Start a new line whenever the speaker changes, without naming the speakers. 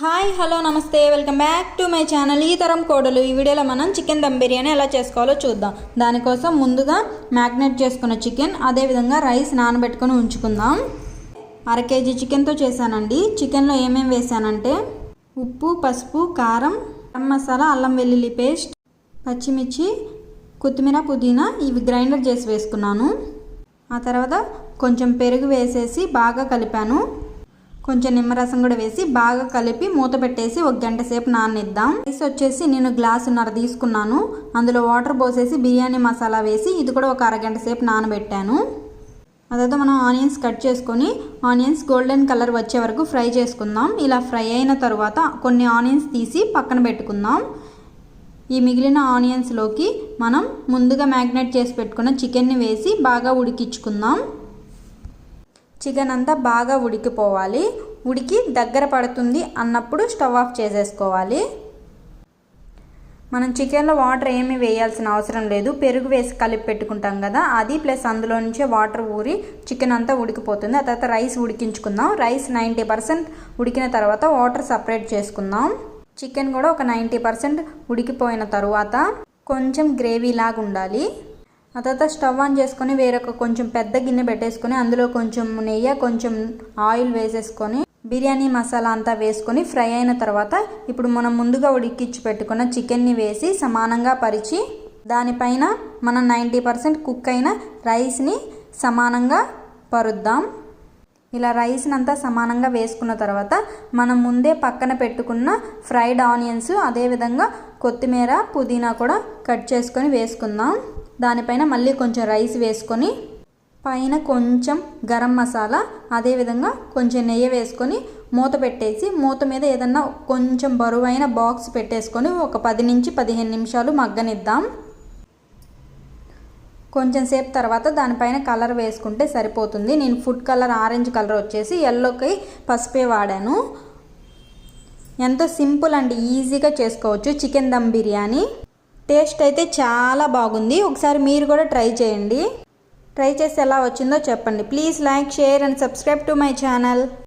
Hi hello నమస్తే welcome back to my channel ఈ తరం కోడలు. ఈ వీడియోలో మనం చికెన్ దమ్ బిర్యానీ ఎలా చేసుకోవాలో చూద్దాం. దానికోసం ముందుగా మ్యాగ్నేట్ చేసుకున్న చికెన్, అదేవిధంగా రైస్ నానబెట్టుకొని ఉంచుకుందాం. 1/2 కేజీ చికెన్తో చేశానండి. చికెన్లో ఏమేమి వేసానంటే ఉప్పు, పసుపు, కారం, గరం మసాలా, అల్లం వెల్లుల్లి పేస్ట్, పచ్చిమిర్చి, కొత్తిమీర, పుదీనా ఇవి గ్రైండర్ చేసి వేసుకున్నాను. ఆ తర్వాత కొంచెం పెరుగు వేసేసి బాగా కలిపాను. కొంచెం నిమ్మరసం కూడా వేసి బాగా కలిపి మూత పెట్టేసి 1 గంట సేపు నాననిద్దాం. రైస్ వచ్చేసి నేను గ్లాసున్నర తీసుకున్నాను. అందులో వాటర్ పోసేసి బిర్యానీ మసాలా వేసి ఇది కూడా ఒక అరగంట సేపు నానబెట్టాను. అదైతే మనం ఆనియన్స్ కట్ చేసుకొని ఆనియన్స్ గోల్డెన్ కలర్ వచ్చే వరకు ఫ్రై చేసుకుందాం. ఇలా ఫ్రై అయిన తర్వాత కొన్ని ఆనియన్స్ తీసి పక్కన పెట్టుకుందాం. ఈ మిగిలిన ఆనియన్స్లోకి మనం ముందుగా మ్యాగ్నేట్ చేసి పెట్టుకున్న చికెన్ని వేసి బాగా ఉడికించుకుందాం. చికెన్ అంతా బాగా ఉడికిపోవాలి. ఉడికి దగ్గర పడుతుంది అన్నప్పుడు స్టవ్ ఆఫ్ చేసేసుకోవాలి. మనం చికెన్లో వాటర్ ఏమీ వేయాల్సిన అవసరం లేదు. పెరుగు వేసి కలిపి పెట్టుకుంటాం కదా, అది ప్లస్ అందులో నుంచే వాటర్ ఊరి చికెన్ అంతా ఉడికిపోతుంది. ఆ తర్వాత రైస్ ఉడికించుకుందాం. రైస్ 90% ఉడికిన తర్వాత వాటర్ సపరేట్ చేసుకుందాం. చికెన్ కూడా ఒక 90% ఉడికిపోయిన తర్వాత కొంచెం గ్రేవీ లాగా ఉండాలి. ఆ తర్వాత స్టవ్ ఆన్ చేసుకొని వేరొక కొంచెం పెద్ద గిన్నె పెట్టేసుకొని అందులో కొంచెం నెయ్యి, కొంచెం ఆయిల్ వేసేసుకొని బిర్యానీ మసాలా అంతా వేసుకొని ఫ్రై అయిన తర్వాత ఇప్పుడు మనం ముందుగా ఉడికించి పెట్టుకున్న చికెన్ని వేసి సమానంగా పరిచి దానిపైన మనం 90% కుక్ అయిన రైస్ని సమానంగా పరుద్దాం. ఇలా రైస్ని అంతా సమానంగా వేసుకున్న తర్వాత మనం ముందే పక్కన పెట్టుకున్న ఫ్రైడ్ ఆనియన్స్, అదేవిధంగా కొత్తిమీర, పుదీనా కూడా కట్ చేసుకొని వేసుకుందాం. దానిపైన మళ్ళీ కొంచెం రైస్ వేసుకొని పైన కొంచెం గరం మసాలా, అదేవిధంగా కొంచెం నెయ్యి వేసుకొని మూత పెట్టేసి మూత మీద ఏదన్నా కొంచెం బరువైన బాక్స్ పెట్టేసుకొని ఒక 10 నుంచి 15 నిమిషాలు మగ్గనిద్దాం. కొంచెం సేపు తర్వాత దానిపైన కలర్ వేసుకుంటే సరిపోతుంది. నేను ఫుడ్ కలర్ ఆరెంజ్ కలర్ వచ్చేసి ఎల్లోకి పసుపే వాడాను. ఎంతో సింపుల్ అండ్ ఈజీగా చేసుకోవచ్చు చికెన్ దమ్ బిర్యానీ. టేస్ట్ అయితే చాలా బాగుంది. ఒకసారి మీరు కూడా ట్రై చేయండి. ట్రై చేసి ఎలా వచ్చిందో చెప్పండి. Please like, share and subscribe to my channel.